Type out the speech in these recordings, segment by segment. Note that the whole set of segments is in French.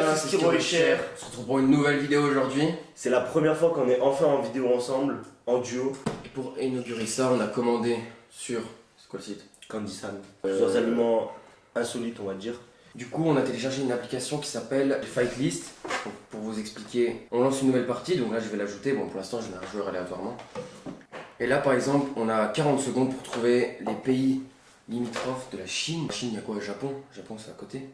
gars, c'est Skiro et Cher. On se retrouve pour une nouvelle vidéo aujourd'hui. C'est la première fois qu'on est enfin en vidéo ensemble, en duo. Et pour inaugurer ça, on a commandé sur... C'est quoi le site? Candysan. Plusieurs aliments insolites, on va dire. Du coup, on a téléchargé une application qui s'appelle Fight List. Donc, pour vous expliquer, on lance une nouvelle partie, donc là je vais l'ajouter. Bon, pour l'instant, je mets un joueur aléatoirement. Et là, par exemple, on a 40 secondes pour trouver les pays limitrophes de la Chine. Chine, il y a quoi? Japon? Japon, c'est à côté.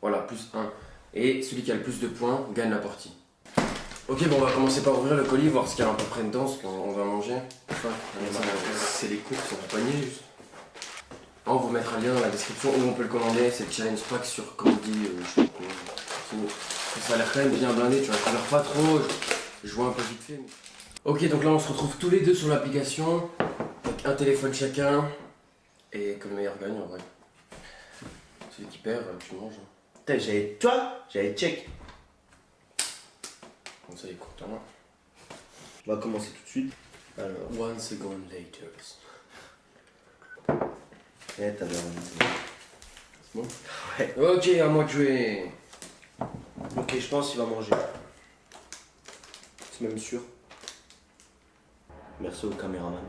Voilà, plus 1. Et celui qui a le plus de points gagne la partie. Ok, bon, on va commencer par ouvrir le colis, voir ce qu'il y a à peu près dedans, ce qu'on va manger. Enfin, c'est les courses, on va panier juste. On vous mettre un lien dans la description où on peut le commander. C'est le challenge pack sur Candy. Je sais pas quoi. Ça a l'air quand même bien blindé, tu vois. Ça a l'air pas trop. Je vois un peu vite fait. Mais... Ok, donc là on se retrouve tous les deux sur l'application. Avec un téléphone chacun. Et que le meilleur gagne en vrai. Celui qui perd, tu manges. Putain, j'avais check. Comme ça, il est content. On va commencer tout de suite. Alors. 1 second later. Ouais, t'as bien C'est bon? Ouais. Ok, à moi de jouer. Ok, je pense qu'il va manger. C'est même sûr. Merci au caméraman.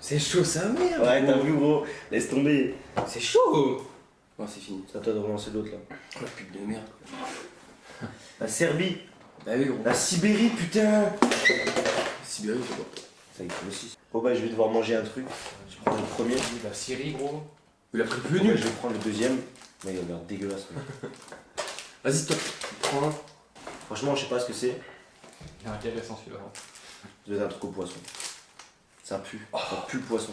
C'est chaud sa mère. Ouais, t'as vu gros, laisse tomber. C'est chaud. Bon, c'est fini. C'est à toi de relancer l'autre là. Oh la pute de merde. La Serbie. Bah oui, gros. La Sibérie, putain. Sibérie, c'est quoi? Ça y est, aussi. Bon bah je vais devoir manger un truc. Je prends le premier. La Syrie, gros. Il a pris plus Bon, nul. je vais prendre le deuxième. Mais il a l'air dégueulasse. Vas-y, toi, prends un. Franchement, je sais pas ce que c'est. Il est intéressant celui-là. Ça doit être un truc au poisson. Ça pue. Ça pue le poisson.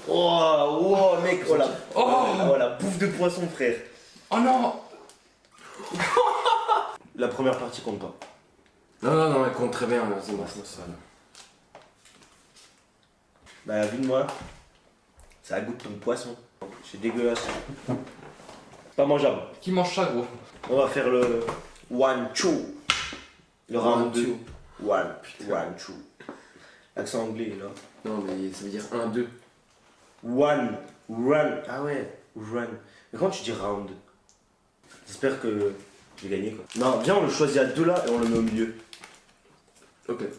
Oh, oh mec, oh la bouffe de poisson, frère. Oh non. La première partie compte pas. Non, elle compte très bien. C'est bon, c'est ça. Bah, vu de moi, ça a le goût de ton poisson. C'est dégueulasse. Pas mangeable. Qui mange ça, gros? On va faire le one two. Le round One, 2. two. One two. L'accent anglais là. Non, mais ça veut dire 1, 2. One, run. Ah ouais, run. Mais quand tu dis round, j'espère que j'ai gagné quoi. Non, viens, on le choisit à deux là et on le met au milieu. Ok. Ouais.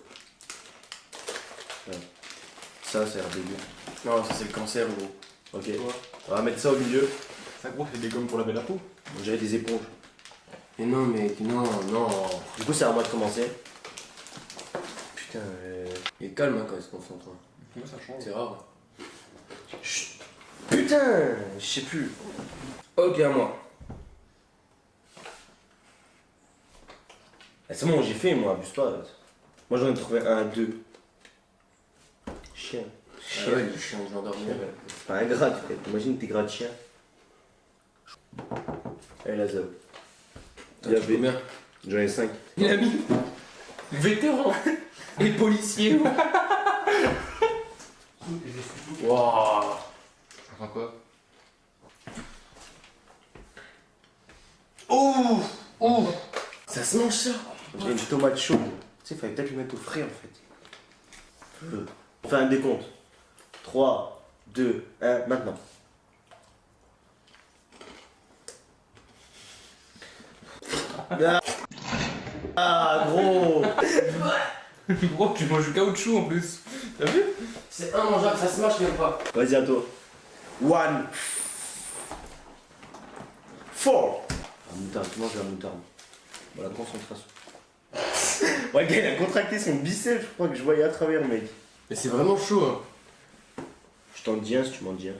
Ça a l'air dégueu. Non, ça c'est le cancer, gros. Ok. On va mettre ça au milieu. Ça, gros, c'est des gommes pour laver la peau. On dirait des éponges. Mais non, mec, non. Du coup, c'est à moi de commencer. Putain. Il est calme hein, quand il se concentre. Comment ça change? C'est rare. Chut. Putain, je sais plus. Ok, à moi. Ah, c'est bon, j'ai fait moi, abuse pas. Moi j'en ai trouvé un, deux. Chien. Ah ouais, il est chiant de l'endormir. C'est pas un gras, tu fais. T'imagines tes gras de chien. Allez, la zone. T'as dit combien? J'en ai 5. Il a mis vétéran et policier. Waouh. Ça sent quoi? Oh. Ça se mange ça. J'ai une tomate chaude. Tu sais, fallait peut-être le mettre au frais en fait. On fait un décompte. 3, 2, 1, maintenant. Ah gros. Gros, tu manges du caoutchouc en plus. T'as vu? C'est immangeable, ça se mange même pas. Vas-y à toi. 1, 4. La moutarde, tu manges la moutarde. Bon, la concentration. Ouais, gars, il a contracté son biceps, je crois que je voyais à travers, mec. Mais c'est vraiment chaud hein. Je t'en dis un si tu m'en dis un.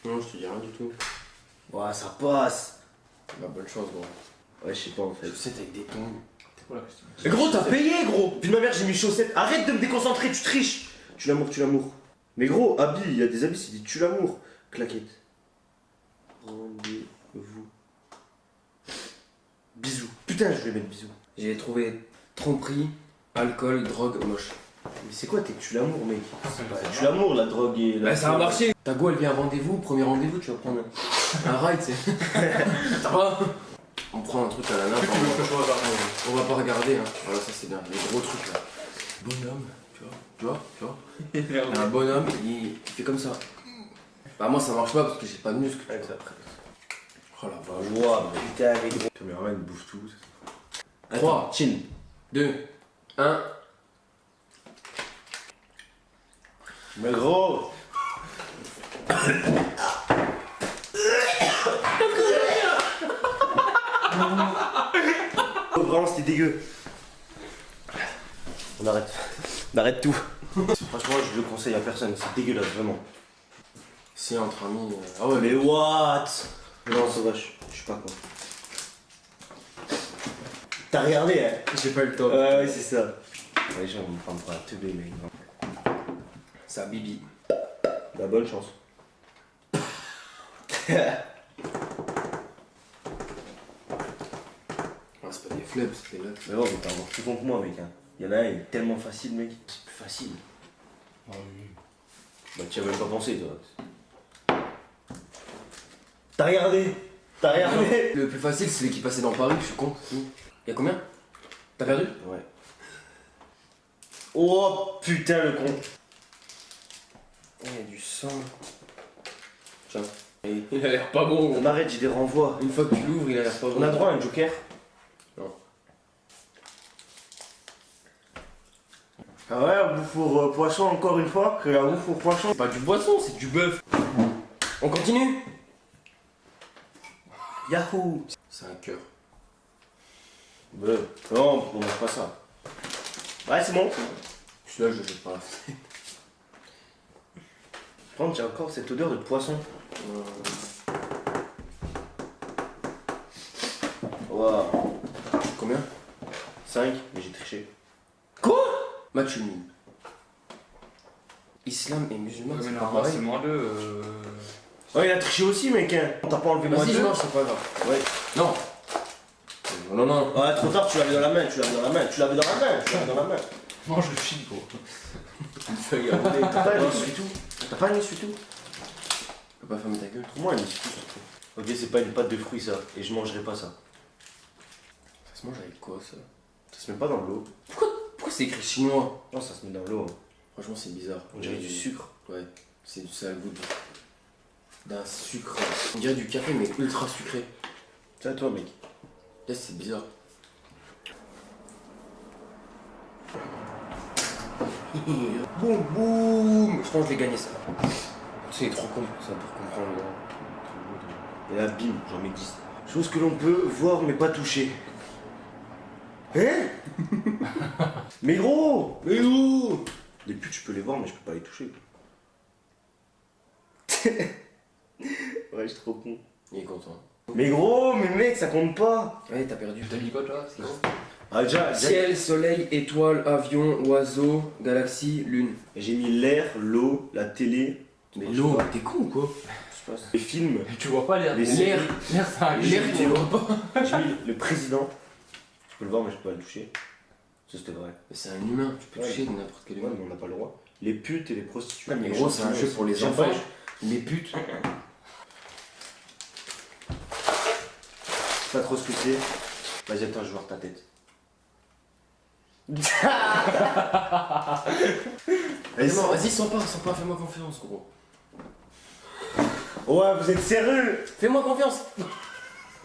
Non, je te dis rien du tout. Ouais, ça passe. Bah, bonne chance, gros. Ouais, je sais pas en fait. Je sais, t'as avec des tons. C'est quoi la question? Mais gros, t'as payé, gros. Puis ma mère, j'ai mis chaussettes. Arrête de me déconcentrer, tu triches. Tu l'amour, tu l'amour. Mais gros, habits, il y a des habits, c'est des tu l'amour. Claquette. Rendez-vous. Bisous. Putain, je vais mettre bisous. J'ai trouvé tromperie, alcool, drogue, moche. Mais c'est quoi tes tu l'amour, mec? Tu l'amour, la drogue et la. Bah, ça a marché. Ta go, elle vient à rendez-vous, premier rendez-vous, tu vas prendre un ride, tu sais. Ça va? On prend un truc à la nappe, on va pas regarder, hein. Voilà, ça c'est bien, les gros trucs là. Bonhomme, tu vois, Il y a un bonhomme, il fait comme ça. Bah moi ça marche pas parce que j'ai pas de muscle. Ouais, ça après. Oh la vache. Wow, putain, mais gros. Caméraman, il bouffe tout. 3, Chin. 2, 1. Mais gros. Oh, vraiment, c'était dégueu. On arrête. On arrête tout. Franchement, je le conseille à personne. C'est dégueulasse, vraiment. C'est entre amis. Ah ouais, Mais what? Non, c'est vache. Je sais pas quoi. T'as regardé, hein? j'ai pas eu le temps. Ouais, c'est ça. Les gens vont me prendre pour un teubé, mec. Ça, Bibi. La bonne chance. Ah, c'est pas des fleuves, c'est des Mais bon, t'as encore plus con que moi, mec. Hein. Il y en a un, il est tellement facile, mec. C'est plus facile. Ah oui. Bah, tu as même pas pensé, toi. T'as regardé? T'as regardé? Le plus facile, c'est celui qui passait dans Paris, je suis con. Y'a combien? T'as perdu? Ouais. Oh putain, le con. Il y a du sang. Tiens. Il a l'air pas bon. On arrête, j'ai des renvois. Une fois que tu l'ouvres, il a l'air pas bon. On a droit à un joker? Non. Ah ouais, bouffe pour poisson encore une fois? Que la bouffe pour poisson? C'est pas du poisson, c'est du bœuf. On continue? Yahoo! C'est un cœur. Bah, non, on mange pas ça. Ouais, c'est bon. Celui-là, je le jette par la fenêtre. Par contre, j'ai encore cette odeur de poisson. Waouh. Combien? 5, mais j'ai triché. Match nul. Islam et musulman, Ouais, mais c'est non, pas pareil. c'est moins 2. Ouais, il a triché aussi, mec. Hein. T'as pas enlevé moins Vas-y, 2? je mange, c'est pas grave. Ouais. Non. Non, non. Ouais, trop tard, tu l'avais dans la main, tu l'avais dans la main, tu l'avais dans la main, tu l'avais dans la main. Mange le chili, gros. Une feuille à rouler. T'as pas un essuie-tout? T'as pas un essuie-tout? Tu peux pas fermer ta gueule. Trouve-moi un essuie-tout, surtout. Ok, c'est pas une pâte de fruits, ça. Et je mangerai pas ça. Ça se mange avec quoi, ça? Ça se met pas dans l'eau. Pourquoi c'est écrit chinois? Non, ça se met dans l'eau. Franchement, c'est bizarre. On dirait du sucre. Ouais, c'est du sale goût d'un sucre. On dirait du café, mais ultra sucré. C'est à toi, mec. Là, c'est bizarre. Boum, boum. Je pense que je l'ai gagné, ça. C'est trop con, ça, pour comprendre. Et là, bim, j'en mets 10. Chose que l'on peut voir mais pas toucher. Hein? Mais gros! Mais où? Les putes, je peux les voir, mais je peux pas les toucher. Ouais, je suis trop con. Il est content. Mais gros, mais mec, ça compte pas! Ouais, t'as perdu. T'as mis quoi, toi? C'est bon. Ah, déjà, Ciel, soleil, étoile, avion, oiseau, galaxie, lune. j'ai mis l'air, l'eau, la télé. Mais je sais l'eau, pas, t'es con ou quoi? je sais pas, les films. Tu vois pas l'air. Les L'air. L'air, c'est un L'air, chili, tu gros. vois pas. J'ai mis le président. Je peux le voir, mais je peux pas le toucher. Ça, c'était vrai. Mais c'est un humain, tu peux Ouais. toucher n'importe quel Ouais, humain. mais on n'a pas le droit. Les putes et les prostituées. Ouais, mais gros, c'est un jeu pour les J'aime enfants. pas Les putes. Pas trop ce que c'est. Vas-y, attends, je vais voir ta tête. Vas-y, non, vas-y, sans pas, fais-moi confiance, gros. Ouais, vous êtes sérieux? Fais-moi confiance.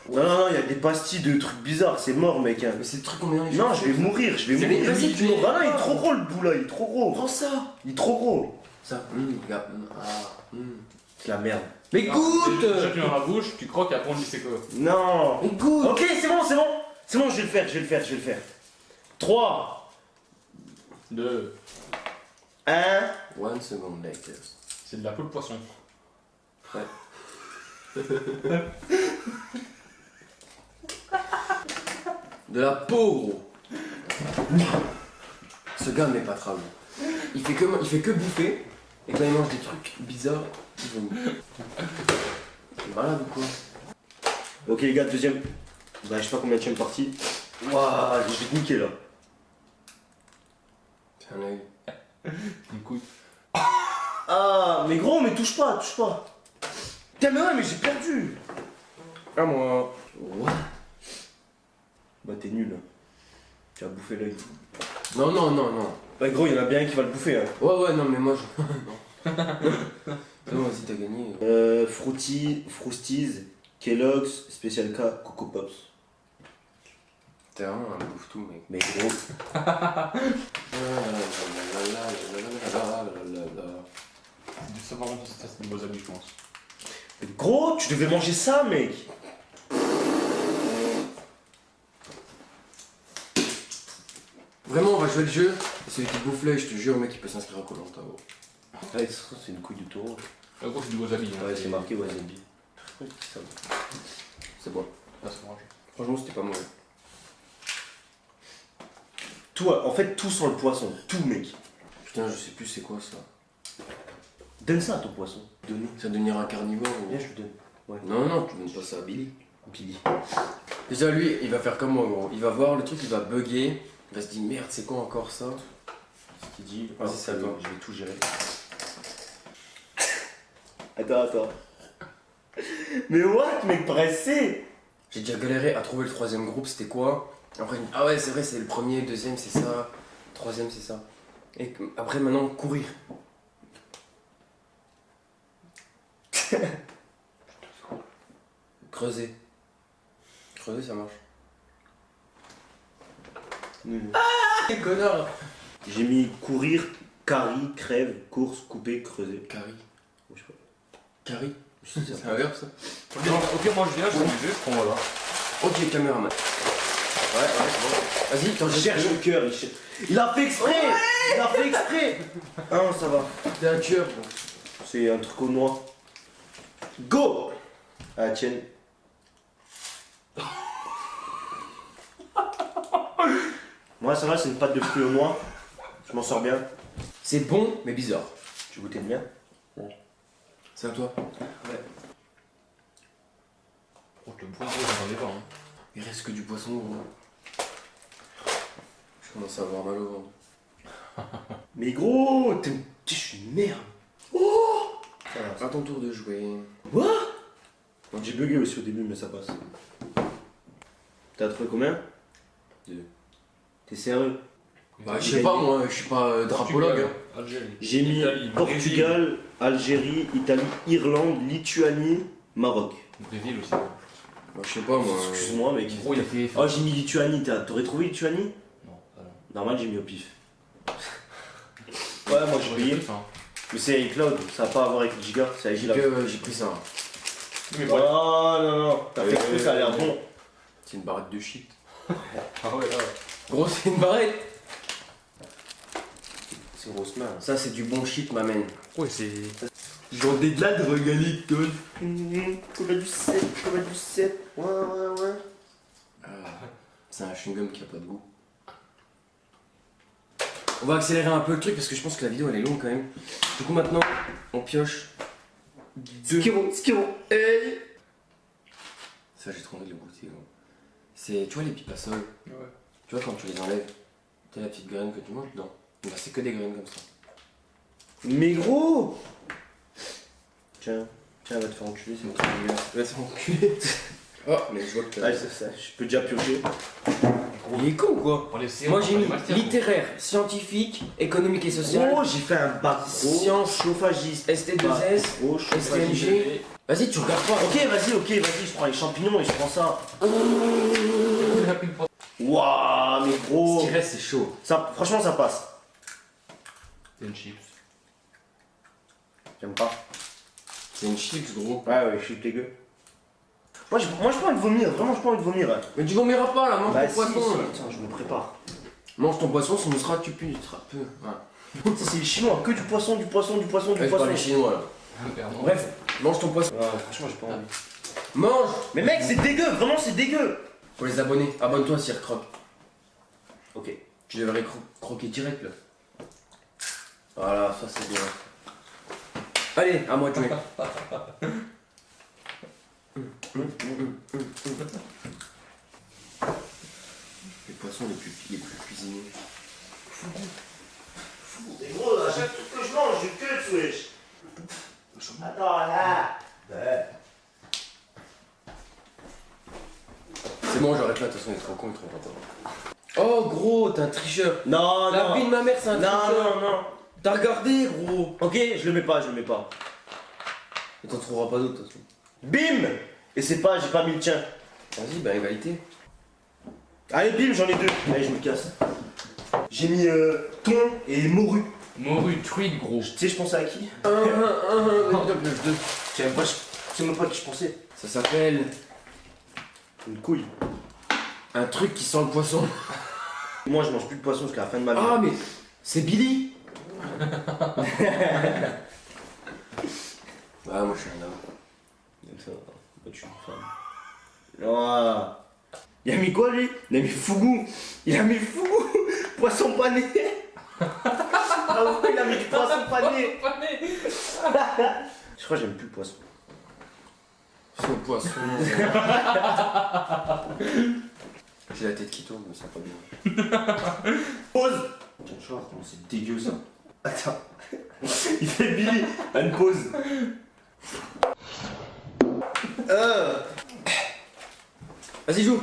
Non, non, non, il y a des pastilles de trucs bizarres, c'est mort, mec. Hein. Mais c'est le truc qu'on met dans les Non, cheveux. je vais mourir, je vais Mais mourir. vas-y, tu Ah m'auras non, il est trop gros le bout là, il est trop gros. Prends ça. Il est trop gros. Ça, regarde. C'est la merde. Mais Non, goûte. déjà, tu mets dans la bouche, tu croques et après on dit c'est quoi. Non. Mais goûte. Ok, c'est bon, c'est bon. C'est bon, je vais le faire, je vais le faire, je vais le faire. 3, 2. 1. One second later. C'est de la peau de poisson. Ouais. De la peau, gros. Ce gars n'est pas travail. Il fait que bouffer. Et quand il mange des trucs bizarres, il vomit. C'est malade ou quoi? Ok, les gars, deuxième. Bah, je sais pas combien de partie. Waouh, je vais te niquer là. C'est un œil. Une couille. Ah, mais gros, mais touche pas, touche pas. Putain, mais ouais, mais j'ai perdu. Ah, moi. What? Bah, t'es nul. Tu as bouffé l'œil. Non, non, non, non. Bah, gros, il y en a bien un qui va le bouffer. Hein. Ouais, non, mais moi je. Non. C'est bon, vas-y, t'as gagné. Fruity, Frosties, Kellogg's, Special K, Coco Pops. T'es vraiment un bouffe tout, mec. Mais gros, Ça, par contre, ça, c'est des beaux amis, je pense. mais gros, tu devais manger ça, mec. Vraiment, on va jouer le jeu. Et celui qui bouffe l'œil, je te jure, mec, il peut s'inscrire à Koh-Lanta. Ouais, c'est une couille de taureau. En gros, c'est des beaux amis. Ouais, c'est marqué wasabi. C'est bon. Ça se mange. Franchement, c'était pas mauvais. Tout, en fait, tout sans le poisson. Tout, mec. Putain, je sais plus c'est quoi ça. Donne ça à ton poisson. Donnez. Ça va devenir un carnivore ou... Viens, je te donne. Ouais. Non, non, tu donnes pas ça à Billy. Billy. Déjà, lui, il va faire comme moi, gros. Il va voir le truc, il va bugger. Il va se dire, merde, c'est quoi encore ça? Ce qu'il dit. Vas-y, c'est à toi. Je vais tout gérer. Attends. Mais what, mec, pressé. J'ai déjà galéré à trouver le troisième groupe, c'était quoi? Après, ah ouais, c'est vrai, c'est le premier, le deuxième, c'est ça. Le troisième, c'est ça. Et après, maintenant, courir. Creuser. Creuser, ça marche. Quel connard! J'ai mis courir, carie, crève, course, couper, creuser. Carrie. Je sais pas. Carrie. C'est un verbe, ça. Ok, moi, je viens, je prends du jeu, je prends voilà. Ok, caméraman. Ouais, c'est bon. Vas-y, t'en Il cherche le cœur, il a fait exprès. Il a fait exprès. Ah non, ça va. T'es un tueur, gros. C'est un truc au noir. Go. Ah, tienne. Moi, ça va, c'est une pâte de fruits au noir. Je m'en sors bien. C'est bon, mais bizarre. Tu goûtais bien? C'est à toi. Ouais. Oh, je te bouffe, j'en ai pas. Hein. Il reste que du poisson, gros. Je commence à avoir mal au ventre. Mais gros, je suis une merde. Oh. À ton tour de jouer. Quoi? J'ai bugué aussi au début, mais ça passe. T'as trouvé combien? 2. T'es sérieux? Bah, je sais pas, moi, je suis pas drapologue. Hein. Algérie. J'ai mis Italie, Portugal, Algérie, Italie, Irlande, Lituanie, Maroc. Brésil aussi. Bah, je sais pas, moi. Excuse-moi, mec. Gros, il a fait. Oh, j'ai mis Lituanie. T'aurais trouvé Lituanie? Non, ça non. Normal, j'ai mis au pif. Ouais, moi j'ai payé. Mais c'est iCloud, ça n'a pas à voir avec Giga, c'est avec iCloud. J'ai pris ça. Mais Oh voilà. non, t'as fait exprès, ça a l'air bon. C'est une barrette de shit. Ah ouais, là. Gros, c'est une barrette. C'est grosse main. Ça, c'est du bon shit, ma man. Ouais, c'est. J'en ai de la drogue, Alicton. Cola du 7, cola du 7. Ouais. C'est un chewing-gum qui a pas de goût. On va accélérer un peu le truc parce que je pense que la vidéo elle est longue quand même. Du coup maintenant, on pioche 2. Skiro. Hey. Ça j'ai trop envie de le goûter. Gros. C'est, tu vois les pipes à sol, Ouais. tu vois quand tu les enlèves, t'as la petite graine que tu manges dedans. Bah, c'est que des graines comme ça. Mais gros. Tiens, va te faire enculer, c'est mon truc. Va te faire enculer. Oh, mais je vois que Ah, c'est ça, je peux déjà piocher. Il est con ou quoi? Pour les séries, Moi j'ai pour les mis masters, littéraire, scientifique, économique et social, Oh, j'ai fait un bac gros. Science, chauffagiste. ST2S, Gros, chauffagiste. STMG. Vas-y, tu regardes pas. Ok, vas-y, je prends les champignons et je prends ça. Il a pris une fois. Waouh, mais Ce gros. qui reste, c'est chaud. Ça, franchement, ça passe. C'est une chips. J'aime pas. C'est une chips, gros. Ouais, je suis dégueu. Moi, j'ai pas envie de vomir, vraiment, j'ai pas envie de vomir. Mais tu vomiras pas là, mange Bah, ton poisson. là. Tiens, je me prépare. Mange ton poisson, sinon sera tu pues, tu seras peu. Ouais. Ça, c'est les Chinois, que du poisson, du poisson. Ouais, je parle les chinois là. Pardon. Bref, mange ton poisson. Ouais, franchement, j'ai pas envie. Mange. Mais mec, c'est dégueu, vraiment, c'est dégueu. Pour les abonnés, abonne-toi si croque. Ok. Tu devrais croquer direct là. Voilà, ça c'est bien. Allez, à moi de jouer. Les poissons les plus cuisinés. Mais gros, à chaque truc que je mange, je cut, wesh. Attends, là. C'est bon, j'arrête là, de toute façon il est trop con, il trouvera pas. Oh gros, t'es un tricheur. Non, La vie de ma mère, c'est un tricheur. non. T'as regardé, gros. Ok, je le mets pas. Et t'en trouveras pas d'autres, de toute façon. Bim. Et c'est pas, j'ai pas mis le tien. Vas-y, bah égalité. Allez, bim, j'en ai deux. Allez, je me casse. J'ai mis thon et morue. Morue, truite, gros. Tu sais, je pensais à qui? Deux. Je sais même pas à qui je pensais. Ça s'appelle Une couille. un truc qui sent le poisson. Moi, je mange plus de poisson jusqu'à la fin de ma vie. Ah, mais c'est Billy. Ah, moi je suis un homme. Comme ça, moi, je suis une femme. Non. Il a mis quoi, lui? Il a mis fougou. Il a mis fougou. Poisson pané. Ah ouais, il a mis du poisson pané. Je crois que j'aime plus le poisson. C'est le poisson. J'ai la tête qui tourne, mais ça va pas bien. Pause. Tiens, je vois comment c'est dégueu ça. Attends. Il fait Billy. Une pause. Vas-y, joue.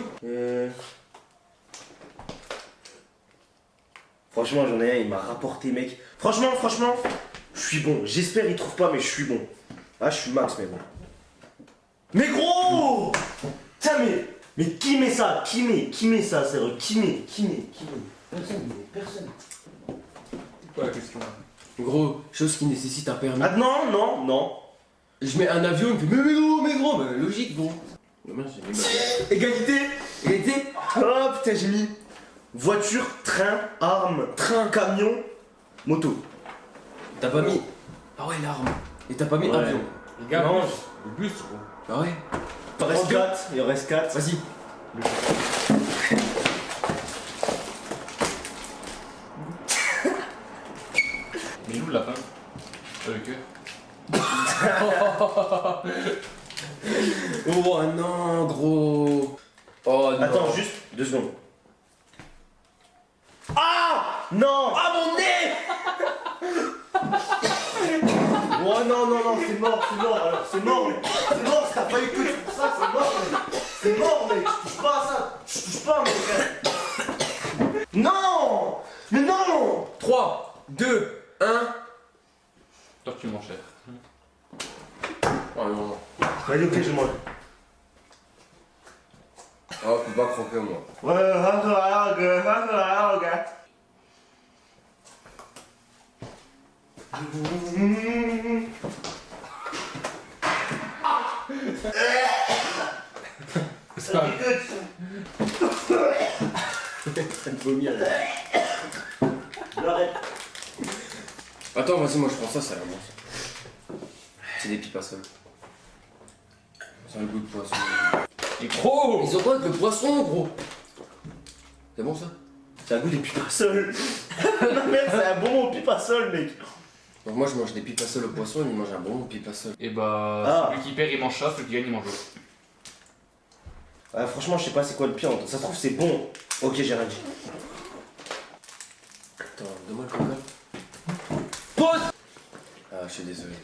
Franchement, j'en ai un, il m'a rapporté, mec. Franchement, je suis bon. J'espère il trouve pas, mais je suis bon. Ah, je suis max, mais bon. Mais gros! Tiens, mais qui met ça? Qui met ça, sérieux? Qui met? Personne. C'est quoi la question là? Gros, chose qui nécessite un permis. Ah non. Je mets un avion, il me fait mais gros, bah, logique, gros. Merde, j'ai mis ma- Égalité. Oh putain, j'ai mis voiture, train, arme, camion, moto. T'as pas mis. Ah ouais, l'arme. Et t'as pas mis Ouais. avion. Les gars, Non. le bus, gros. Ah ouais. Il en reste 4. Vas-y. Mais où le lapin? Le cœur. Oh non, gros. Oh non. Attends, juste 2 secondes. Ah non. Ah mon nez. Oh non, c'est mort, alors c'est mort, si t'as pas eu que pour ça, c'est mort, mec, je touche pas à ça, je touche pas, mec. Non. Mais non. 3, 2, 1. Toi, tu manges cher. Oh non. Allez, ok, je mange. Oh, je peux pas croquer moi. C'est pas... Attends, vas-y, moi je prends ça, ça a l'air bon. Ça. C'est des pipes à sol. Ça a le goût de poisson. Et gros! Ils ont quoi avec le poisson, gros? C'est bon ça? C'est un goût des pipes à sol. Non, merde, c'est un bonbon aux pipes à sol, mec. Donc moi je mange des pipes à sol au poisson, il mange un bon pipe à sol. Et bah, Ah. celui qui perd il mange ça, celui qui gagne il mange l'autre. Franchement, je sais pas c'est quoi le pire. Ça se trouve, c'est bon. Ok, j'ai rien dit. Attends, donne-moi le coca. Pause. Ah, je suis désolé.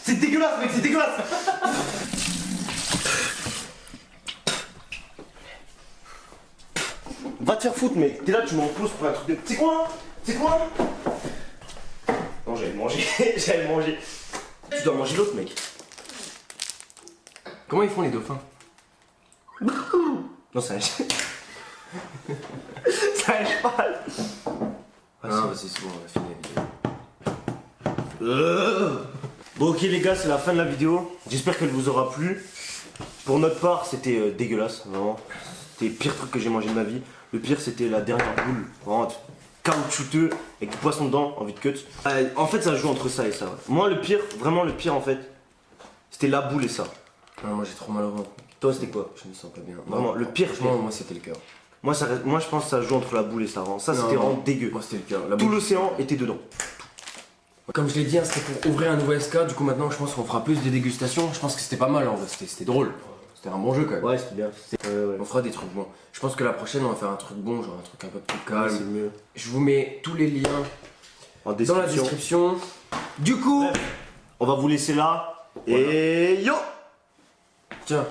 C'est dégueulasse, mec, c'est dégueulasse. Va te faire foutre, mec. T'es là, tu m'en poses pour un truc de. C'est quoi? Non, j'allais manger. Tu dois manger l'autre, mec. Comment ils font les dauphins? Non, c'est un cheval. C'est un cheval. Ah, vas-y, c'est bon, on a fini la vidéo. Bon, ok, les gars, c'est la fin de la vidéo. J'espère qu'elle vous aura plu. Pour notre part, c'était dégueulasse, vraiment. C'était le pire truc que j'ai mangé de ma vie. Le pire, c'était la dernière boule. Vraiment caoutchouteux, avec du poisson dedans, envie de cut. En fait, ça joue entre ça et ça. Ouais. Moi, le pire, vraiment le pire, en fait, c'était la boule et ça. Non, moi j'ai trop mal au ventre. Toi, c'était quoi? Je me sens pas bien. Vraiment, le pire, Franchement, moi c'était le cœur. moi, je pense que ça joue entre la boule et ça. Vraiment. Ça, Non, c'était non. vraiment dégueu. Moi c'était le cœur. La Tout boule. l'océan était dedans. Comme je l'ai dit, hein, c'était pour ouvrir un nouveau SK. Du coup, maintenant, je pense qu'on fera plus de dégustations. Je pense que c'était pas mal en vrai. C'était drôle. C'était un bon jeu quand même. Ouais, c'était bien. On fera des trucs bons. Je pense que la prochaine, on va faire un truc bon, genre un truc un peu plus Ouais, c'est calme. mieux. Je vous mets tous les liens En dans la description. Du coup, On va vous laisser là. Et yo! tiens,